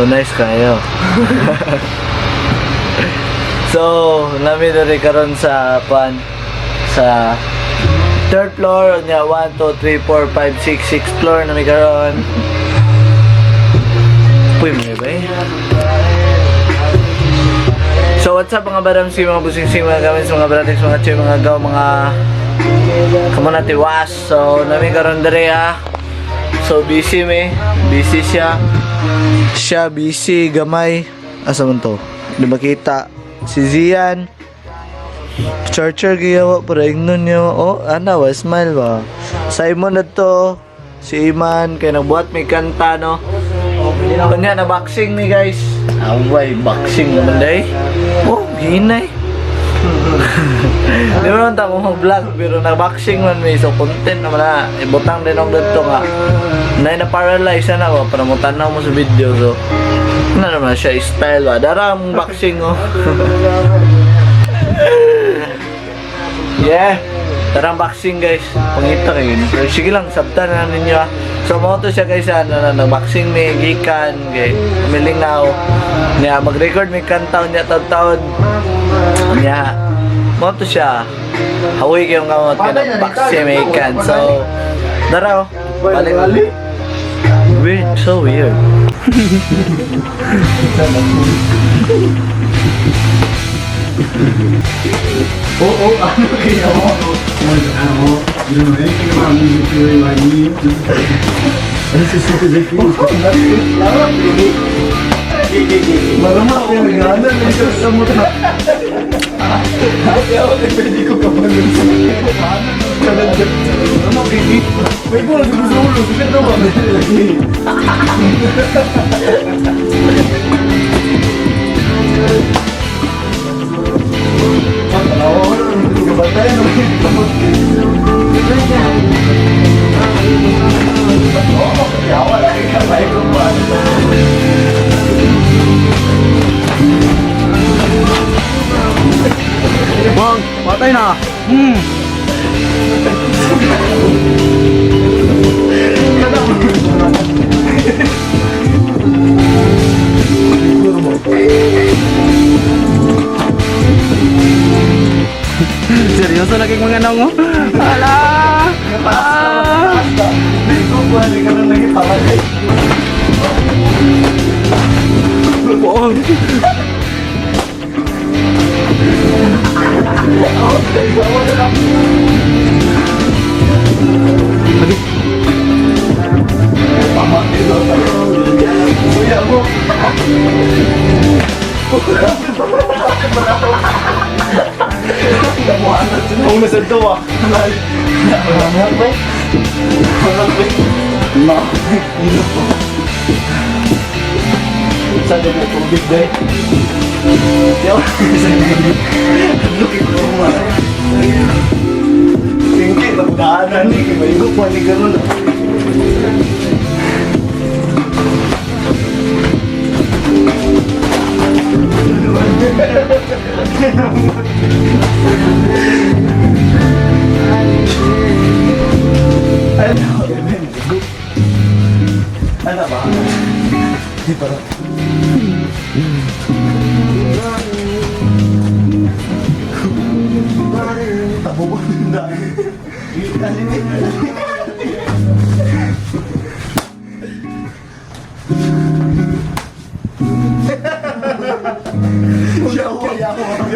So nice kayo. So, namin na rin karon sa pan sa third floor niya 1, 2, 3, 4, 5, 6 floor namin karon. Puy mo ba eh? So what's up mga baramsi, mga busing-sing, mga gamits, mga bratix, mga choy, mga gaw, mga kamuna tiwas. So namin karon dere ha. So busy busy siya busy gamay. Asa man to? Di ba kita? Si Zian Churcher giyawa para ingnon niya. Oh, ana wa smile ba. Simon na to. Si Iman kay nagbuhat may kanta no. Kanya na boxing ni guys. Away boxing naman day. Oh, hinay. Di ba naman ta mo vlog pero na boxing man may so content naman na. Ibutang din ang dito nga. Na paralyze na ba para mo tanaw mo sa video so. Ano naman siya style ba? Darang boxing oh. Yeah. Darang boxing guys. Pangita kayo. So, sige lang sabtan na ninyo ha. So mo to siya guys na boxing may gikan kay milingaw. Niya mag-record may kantaw niya taon-taon. Niya mo to siya. Hawi kayong kamot ka na boxing may gikan. So daraw. Balik. Weird, so weird. Oh, ano kaya mo? You know anything about music theory like me? This is super difficult. Marama ko yung gana na isa sa mata. Kaya ako pwede ko kapalan sa kalandag. Ano kiki? May bola sa gusto ulo. Sige na ba? Bang, patay na. Seryoso lagi mga nang mo? Ala! Hindi ko balik ka na lagi palagay. Boong! Kuya mo. Ang nasa doa. Saan na po tubig day? Looking ko naman. Tingki, nagdaanan ni. May pa ni ganun. Ano ba? Di ba? Tabo ba?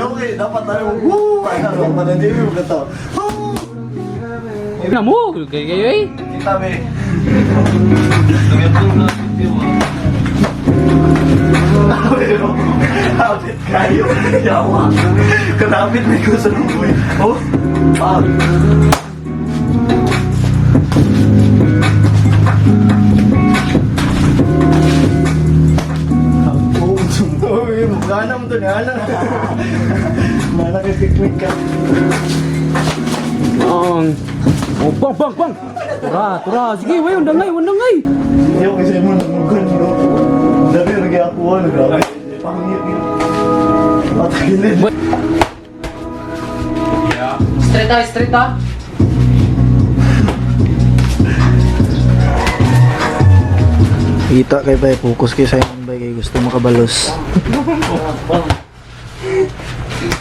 Okay, dapat tayo woo! Ano, manandiwi mo ka to. Na mo, kayo eh. Kita be. Kapit kayo. Yawa. Kanapit na ko sa lumoy. Oh, pag. Uy, mukha naman to na. Mana ka-technique ka. Oh, bang! Tura. Sige, way, undangay. Yung kasi mo nagmugan, no? Dami lagi ako, grabe. Pangit yun. Patagilid. Straight ah. Kita kay bay focus kay sa imong bay kay gusto makabalos.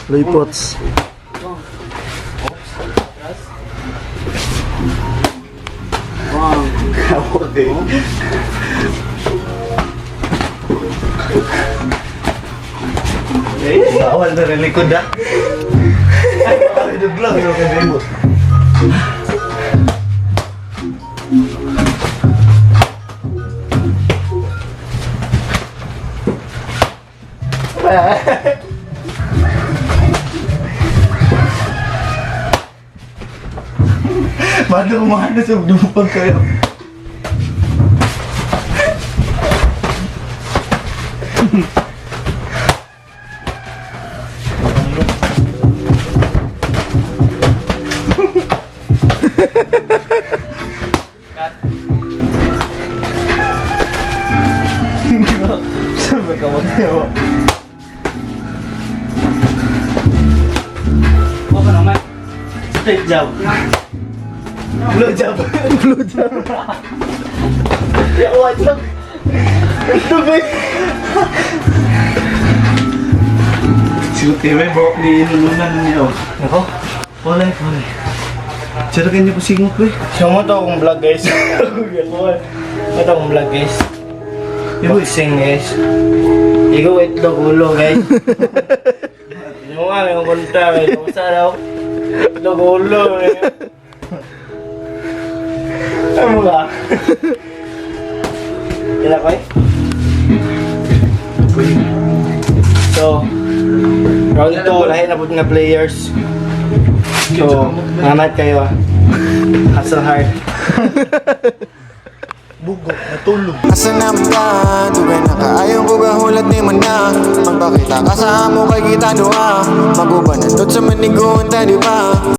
Loipots. Bawal na rin likod ah. Ay, naglang yung kanimo. Bago kumahana sa dumupag kayo. Sabi ka mo tayo. Apa naman? Straight jab. Blue jab. Blue jab. Ya, what lang. Ito ba? Sinuti may bawak ni inulunan niya. Ako? Wala. Tsara kanya po singot ba? Siya mo to akong vlog guys. Ito akong vlog guys. Boxing guys. Ikaw itlog ulo guys. Hindi mo nga may kunta guys. Kumusta daw? Itlog ulo guys. Ano ba? Kila ko eh? So, round 2, lahat na po nga players. So, mangat kayo ah. Hustle hard. Bugo, natulog. Asa naman ka, tuwin na kaayong kugahulat ni man na Magpakita ka sa amo kay kita doa Magubanan doon sa manigon ta di ba